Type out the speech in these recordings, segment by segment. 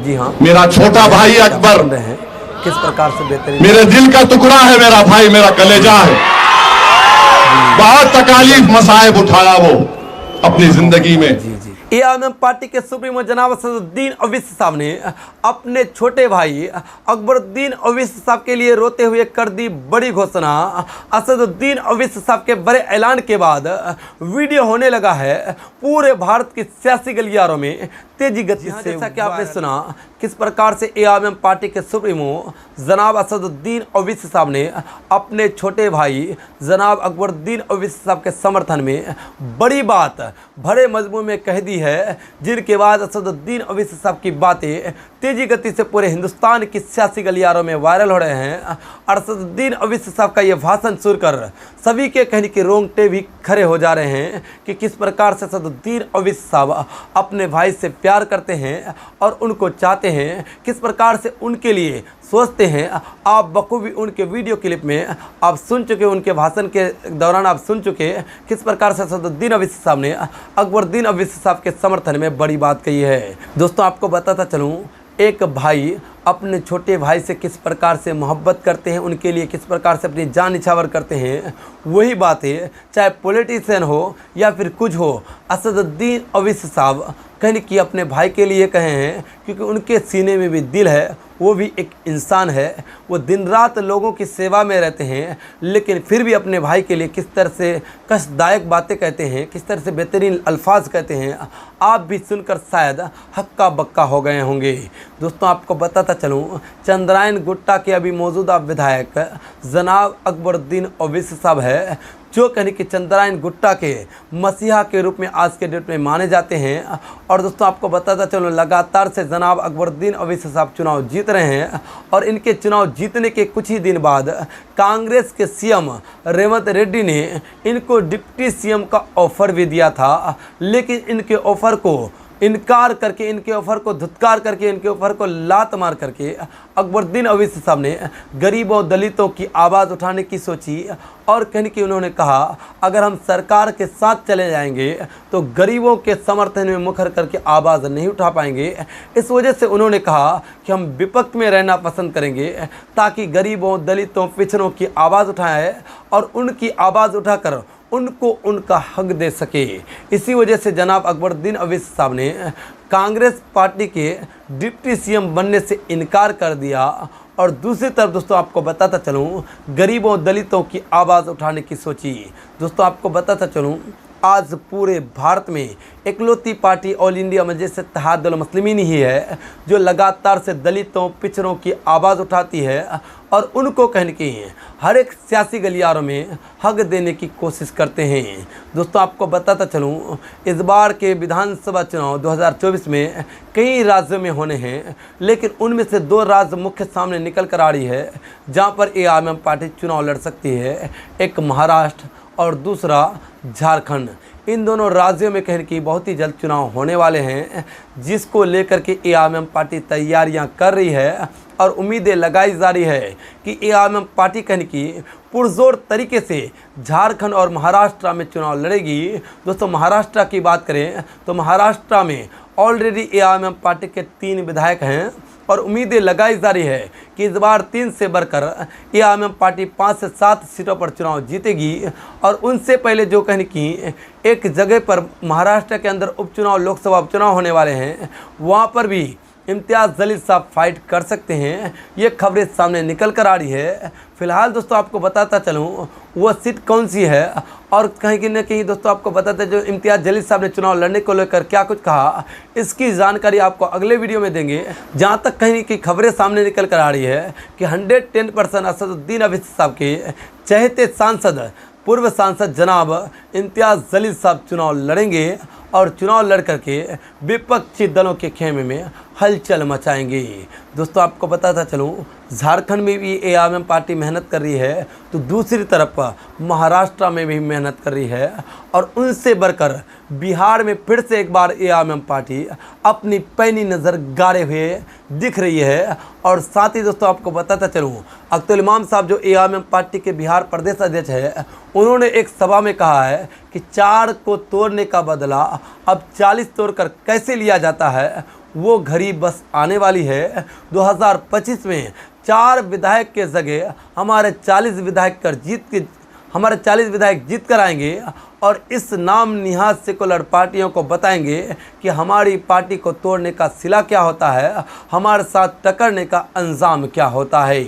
जी हाँ, मेरा छोटा भाई अकबर सुन रहे हैं किस प्रकार से बेहतरीन मेरे दिल का टुकड़ा है, मेरा भाई, मेरा कलेजा है। बहुत तकालीफ मसाइब उठाया वो अपनी जिंदगी में। जी जी। एआईएम पार्टी के सुप्रीमो जनाब असदुद्दीन ओवैसी साहब ने अपने छोटे भाई अकबरुद्दीन ओवैसी साहब के लिए रोते हुए कर दी बड़ी घोषणा। असदुद्दीन ओवैसी साहब के बड़े ऐलान के बाद वीडियो होने लगा है पूरे भारत की सियासी गलियारों में तेजी गति से। जैसा कि आपने सुना किस प्रकार से एआईएम पार्टी के सुप्रीमो जनाब असदुद्दीन ओवैसी साहब ने अपने छोटे भाई जनाब अकबरुद्दीन ओवैसी साहब के समर्थन में बड़ी बात भरे मजमून में कह दी है, जिनके बाद असदुद्दीन ओवैसी साहब की बातें तेजी गति से पूरे हिंदुस्तान की सियासी गलियारों में वायरल हो रहे हैं। असदुद्दीन ओवैसी साहब का ये भाषण सुनकर सभी के कहने के रोंगटे भी खड़े हो जा रहे हैं कि किस प्रकार से असदुद्दीन ओवैसी साहब अपने भाई से प्यार करते हैं और उनको चाहते हैं, किस प्रकार से उनके लिए सोचते हैं। आप बखूबी उनके वीडियो क्लिप में आप सुन चुके, उनके भाषण के दौरान आप सुन चुके किस प्रकार से असदुद्दीन ओवैसी साहब ने अकबरुद्दीन ओवैसी साहब के समर्थन में बड़ी बात कही है। दोस्तों आपको बताता चलूँ, एक भाई अपने छोटे भाई से किस प्रकार से मोहब्बत करते हैं, उनके लिए किस प्रकार से अपनी जान निछावर करते हैं, वही बातें चाहे पॉलिटिशियन हो या फिर कुछ हो, असदुद्दीन ओवैसी साहब कहने की अपने भाई के लिए कहे हैं, क्योंकि उनके सीने में भी दिल है, वो भी एक इंसान है। वो दिन रात लोगों की सेवा में रहते हैं, लेकिन फिर भी अपने भाई के लिए किस तरह से कष्टदायक बातें कहते हैं, किस तरह से बेहतरीन अल्फाज कहते हैं, आप भी सुनकर शायद हक्का बक्का हो गए होंगे। दोस्तों आपको बताता चलूँ, चंद्रायन गुट्टा के अभी मौजूदा विधायक जनाब अकबरुद्दीन ओवैसी साहब है, जो कहने कि चंद्रायन गुट्टा के मसीहा के रूप में आज के डेट में माने जाते हैं। और दोस्तों आपको बताता चलो, लगातार से जनाब अकबरुद्दीन ओवैसी साहब चुनाव जीत रहे हैं और इनके चुनाव जीतने के कुछ ही दिन बाद कांग्रेस के सीएम रेवंत रेड्डी ने इनको डिप्टी सीएम का ऑफर भी दिया था, लेकिन इनके ऑफर को इनकार करके, इनके ऑफर को धुतकार करके, इनके ऑफर को लात मार करके अकबरुद्दीन ओवैसी साहब ने गरीबों दलितों की आवाज़ उठाने की सोची और कहने की उन्होंने कहा, अगर हम सरकार के साथ चले जाएंगे तो गरीबों के समर्थन में मुखर करके आवाज़ नहीं उठा पाएंगे। इस वजह से उन्होंने कहा कि हम विपक्ष में रहना पसंद करेंगे, ताकि गरीबों दलितों पिछड़ों की आवाज़ उठाएं और उनकी आवाज़ उठाकर उनको उनका हक दे सके। इसी वजह से जनाब अकबरुद्दीन ओवैसी साहब ने कांग्रेस पार्टी के डिप्टी सीएम बनने से इनकार कर दिया। और दूसरी तरफ दोस्तों आपको बताता चलूँ, गरीबों दलितों की आवाज़ उठाने की सोची। दोस्तों आपको बताता चलूँ, आज पूरे भारत में इकलौती पार्टी ऑल इंडिया मजलिस इत्तेहादुल मुस्लिमीन ही है जो लगातार से दलितों पिछड़ों की आवाज़ उठाती है और उनको कहने की हर एक सियासी गलियारों में हक देने की कोशिश करते हैं। दोस्तों आपको बताता चलूँ, इस बार के विधानसभा चुनाव 2024 में कई राज्यों में होने हैं, लेकिन उनमें से 2 राज्य मुख्य सामने निकल कर आ रही है जहाँ पर एआईएम पार्टी चुनाव लड़ सकती है। एक महाराष्ट्र और दूसरा झारखंड। इन दोनों राज्यों में कहने की बहुत ही जल्द चुनाव होने वाले हैं, जिसको लेकर के एआईएम पार्टी तैयारियां कर रही है और उम्मीदें लगाई जा रही है कि एआईएम पार्टी कहने की पुरजोर तरीके से झारखंड और महाराष्ट्र में चुनाव लड़ेगी। दोस्तों महाराष्ट्र की बात करें तो महाराष्ट्र में ऑलरेडी एआईएम पार्टी के 3 विधायक हैं और उम्मीदें लगाई जा रही है कि इस बार 3 से बढ़कर एआईएम पार्टी 5 से 7 सीटों पर चुनाव जीतेगी। और उनसे पहले जो कहने की एक जगह पर महाराष्ट्र के अंदर उपचुनाव, लोकसभा उपचुनाव होने वाले हैं, वहाँ पर भी इम्तियाज़ जलील साहब फाइट कर सकते हैं। ये खबरें सामने निकल कर आ रही है। फिलहाल दोस्तों आपको बताता चलूँ वो सीट कौन सी है और कहीं न कहीं दोस्तों आपको बताते जो इम्तियाज़ जलील साहब ने चुनाव लड़ने को लेकर क्या कुछ कहा, इसकी जानकारी आपको अगले वीडियो में देंगे। जहाँ तक कहीं की खबरें सामने निकल कर आ रही है कि 110% असदुद्दीन ओवैसी साहब के चहेते सांसद, पूर्व सांसद जनाब इम्तियाज़ जलील साहब चुनाव लड़ेंगे और चुनाव लड़ करके विपक्षी दलों के खेमे में हलचल मचाएंगे। दोस्तों आपको बताता चलूँ, झारखंड में भी एआईएम पार्टी मेहनत कर रही है तो दूसरी तरफ महाराष्ट्र में भी मेहनत कर रही है और उनसे बढ़कर बिहार में फिर से एक बार एआईएम पार्टी अपनी पैनी नज़र गाड़े हुए दिख रही है। और साथ ही दोस्तों आपको बताता चलूँ, अख्तर इमाम साहब जो एआईएम पार्टी के बिहार प्रदेश अध्यक्ष है, उन्होंने एक सभा में कहा है कि 4 को तोड़ने का बदला अब 40 तोड़कर कैसे लिया जाता है, वो घड़ी बस आने वाली है। 2025 में 4 विधायक के जगह हमारे 40 विधायक जीत कर आएंगे और इस नाम निहाद सेकुलर पार्टियों को बताएंगे कि हमारी पार्टी को तोड़ने का सिला क्या होता है, हमारे साथ टकरने का अंजाम क्या होता है।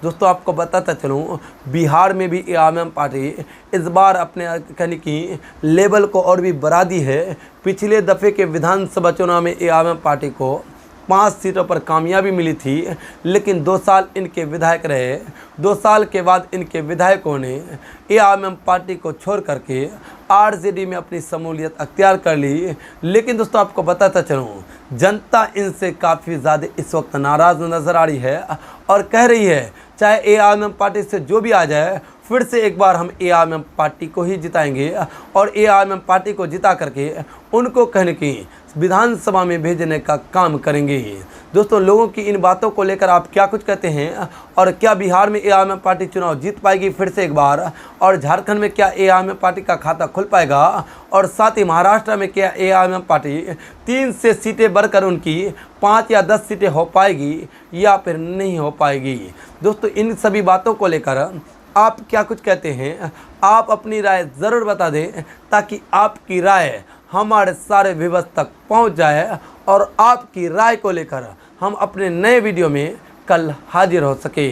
दोस्तों आपको बताता चलूँ, बिहार में भी एआईएमआईएम पार्टी इस बार अपने कहने की लेवल को और भी बढ़ा दी है। पिछले दफ़े के विधानसभा चुनाव में एआईएमआईएम पार्टी को 5 सीटों पर कामयाबी मिली थी, लेकिन 2 साल इनके विधायक रहे। 2 साल के बाद इनके विधायकों ने एआईएमआईएम पार्टी को छोड़ करके आरजेडी में अपनी शमूलियत अख्तियार कर ली। लेकिन दोस्तों आपको बताता चलूँ, जनता इनसे काफ़ी ज़्यादा इस वक्त नाराज़ नज़र आ रही है और कह रही है चाहे एआईएमआईएम पार्टी से जो भी आ जाए, फिर से एक बार हम एआईएमआईएम पार्टी को ही जिताएंगे और एआईएमआईएम पार्टी को जिता करके उनको कहने की विधानसभा में भेजने का काम करेंगे। दोस्तों लोगों की इन बातों को लेकर आप क्या कुछ कहते हैं, और क्या बिहार में एआईएमआईएम पार्टी चुनाव जीत पाएगी फिर से एक बार, और झारखंड में क्या एआईएमआईएम पार्टी का खाता खुल पाएगा, और साथ ही महाराष्ट्र में क्या एआईएमआईएम पार्टी 3 से सीटें बढ़कर उनकी 5 या 10 सीटें हो पाएगी या फिर नहीं हो पाएगी। दोस्तों इन सभी बातों को लेकर आप क्या कुछ कहते हैं, आप अपनी राय ज़रूर बता दें ताकि आपकी राय हमारे सारे व्यूअर्स तक पहुंच जाए और आपकी राय को लेकर हम अपने नए वीडियो में कल हाजिर हो सके।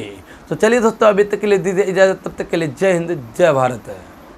तो चलिए दोस्तों अभी तक के लिए दीजिए इजाज़त, तब तक के लिए जय हिंद जय भारत।